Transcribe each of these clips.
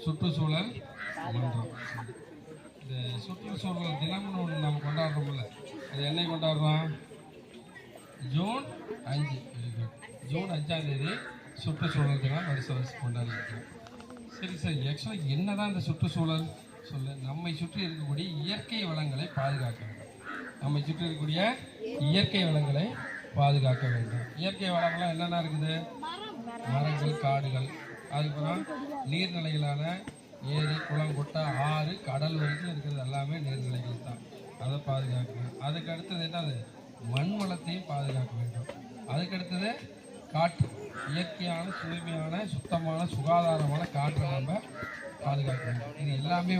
சுற்றுச்சூழல் மன்றம். இந்த சுற்றுச்சூழல் தினம்னு ஒன்று நம்ம கொண்டாடுறோம்ல, அது என்னை கொண்டாடுறோம்? ஜூன் 5. ஜூன் 5ஆம் தேதி சுற்றுச்சூழல் தினம் வருஷம் கொண்டாடிருக்கோம். சரி சரி, ஆக்சுவலாக என்னதான் இந்த சுற்றுச்சூழல் சொல்ல, நம்மை சுற்றி இருக்கக்கூடிய இயற்கை வளங்களை பாதுகாக்க வேண்டும். நம்மை சுற்றி இருக்கக்கூடிய இயற்கை வளங்களை பாதுகாக்க வேண்டும். இயற்கை வளங்கள்லாம் என்னென்ன இருக்குது? மரங்கள், காடுகள், அதுக்கப்புறம் நீர்நிலைகளான ஏரி, குளம், குட்டை, ஆறு, கடல் வரைக்கும் இருக்கிறது எல்லாமே நீர்நிலைகள் தான். அதை பாதுகாக்கணும். அதுக்கு அடுத்தது என்னது? மண் வளத்தையும் பாதுகாக்க வேண்டும். அதுக்கு அடுத்தது காற்று, இயற்கையான, தூய்மையான, சுத்தமான, சுகாதாரமான காற்றை நம்ம பாதுகாக்க வேண்டும். இது எல்லாமே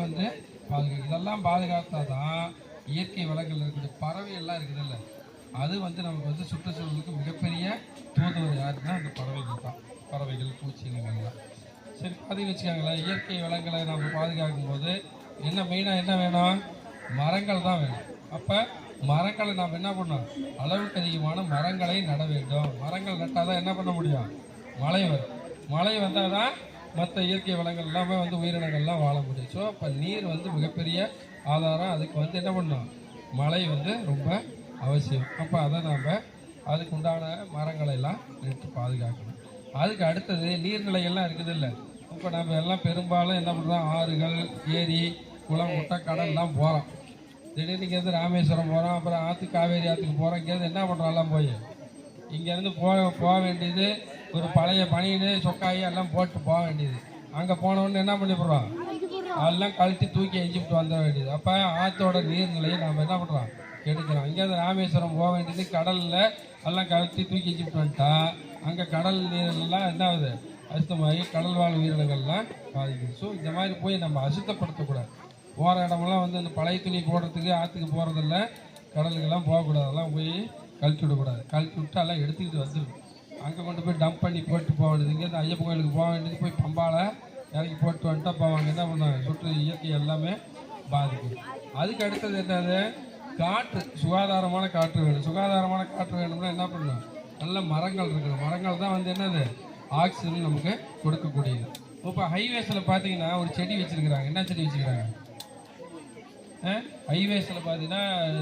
இதெல்லாம் பாதுகாத்தா தான் இயற்கை வளங்கள் இருக்கக்கூடிய பறவை எல்லாம் இருக்குதுல்ல, அது நமக்கு சுற்றுச்சூழலுக்கு மிகப்பெரிய தூதுவர் யாருன்னா அந்த பறவைகள் தான். பறவைகள், பூச்சினங்கள்லாம். சரி, பாதி வச்சுக்காங்களேன். இயற்கை வளங்களை நம்ம பாதுகாக்கும் போது என்ன மெயினாக என்ன வேணும்? மரங்கள் தான் வேணும். அப்போ மரங்களை நாம் என்ன பண்ணோம்? அளவுக்கு அதிகமான மரங்களை நட வேண்டும். மரங்கள் நட்டால் தான் என்ன பண்ண முடியும்? மழை வரும். மழை வந்தால் தான் மற்ற இயற்கை வளங்கள் எல்லாமே உயிரினங்கள்லாம் வாழ முடியும். ஸோ அப்போ நீர் மிகப்பெரிய ஆதாரம். அதுக்கு என்ன பண்ணோம்? மழை ரொம்ப அவசியம். அப்போ அதை நாம் அதுக்கு உண்டான மரங்களை எல்லாம் எடுத்து பாதுகாக்கணும். அதுக்கு அடுத்தது நீர்நிலைகள்லாம் இருக்குது இல்லை. இப்போ நம்ம எல்லாம் பெரும்பாலும் என்ன பண்ணுறோம்? ஆறுகள், ஏரி, குளம், குட்டை, கடல்லாம் போகிறோம். திடீர்னு இங்கேருந்து ராமேஸ்வரம் போகிறோம், அப்புறம் காவேரி ஆற்றுக்கு போகிறோம். இங்கேருந்து என்ன பண்ணுறோம்? எல்லாம் போய் இங்கேருந்து போக வேண்டியது ஒரு பழைய பனியனு, சொக்காயி எல்லாம் போட்டு போக வேண்டியது. அங்கே போனோன்னு என்ன பண்ணி போடுறோம்? அதெல்லாம் கழட்டி தூக்கி எஞ்சிவிட்டு வந்துட வேண்டியது. அப்போ ஆற்றோட நீர்நிலையை நாம் என்ன பண்ணுறோம்? கெடுக்கிறோம். இங்கேருந்து ராமேஸ்வரம் போக வேண்டியது கடலில் எல்லாம் கழட்டி தூக்கி எஞ்சிவிட்டு வந்துட்டா அங்கே கடல் நீரெல்லாம் என்ன ஆகுது? அசுத்தமாகி கடல் வாழ் உயிரினங்கள்லாம் பாதிக்குது. ஸோ இந்த மாதிரி போய் நம்ம அசுத்தப்படுத்தக்கூடாது. போகிற இடமெல்லாம் இந்த பழைய துணி போடுறதுக்கு ஆற்றுக்கு போகிறதில்ல, கடலுக்கெல்லாம் போகக்கூடாது. அதெல்லாம் போய் கழட்டி விடக்கூடாது. கழட்டி விட்டு எல்லாம் எடுத்துக்கிட்டு வந்துடும். அங்கே கொண்டு போய் டம்ப் பண்ணி போட்டு போக வேண்டியது. இங்கேருந்து ஐயப்பன் கோயிலுக்கு போக வேண்டியது போய் பம்பால் இறக்கி போட்டு வந்துட்டா போவாங்க. என்ன பண்ணுவாங்க? சுற்று இயற்கை எல்லாமே பாதிக்கும். அதுக்கு அடுத்தது என்னது? காற்று, சுகாதாரமான காற்று வேணும். சுகாதாரமான காற்று வேணும்னா என்ன பண்ணணும்? நல்ல மரங்கள் இருக்கணும். மரங்கள் தான் என்னது? ஆக்சிஜன் நமக்கு கொடுக்கக்கூடியது. இப்போ ஹைவேஸில் பார்த்தீங்கன்னா ஒரு செடி வச்சுருக்கிறாங்க. என்ன செடி வச்சுருக்கிறாங்க? ஹைவேஸில் பார்த்தீங்கன்னா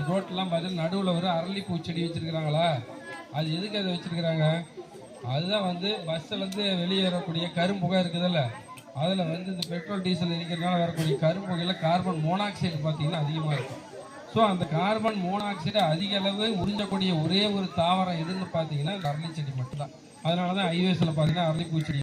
ரோட்லாம் பார்த்தீங்கன்னா நடுவில் ஒரு அரளிப்பூ செடி வச்சுருக்கிறாங்களா? அது எதுக்கு அதை வச்சுருக்கிறாங்க? அதுதான் பஸ்ஸிலேருந்து வெளியேறக்கூடிய கரும்புகை இருக்குதுல்ல, அதில் இந்த பெட்ரோல் டீசல் எரிக்கிறதுனால வரக்கூடிய கரும்புகையில் கார்பன் மோனாக்சைடு பார்த்தீங்கன்னா அதிகமாக இருக்கும். ஸோ அந்த கார்பன் மோனாக்சைடு அதிக அளவு உறிஞ்சக்கூடிய ஒரே ஒரு தாவரம் எதுன்னு பார்த்தீங்கன்னா இந்த அரளி செடி மட்டும்தான். அதனால தான் ஹைவேஸில் பார்த்தீங்கன்னா அரளிப்பூ செடி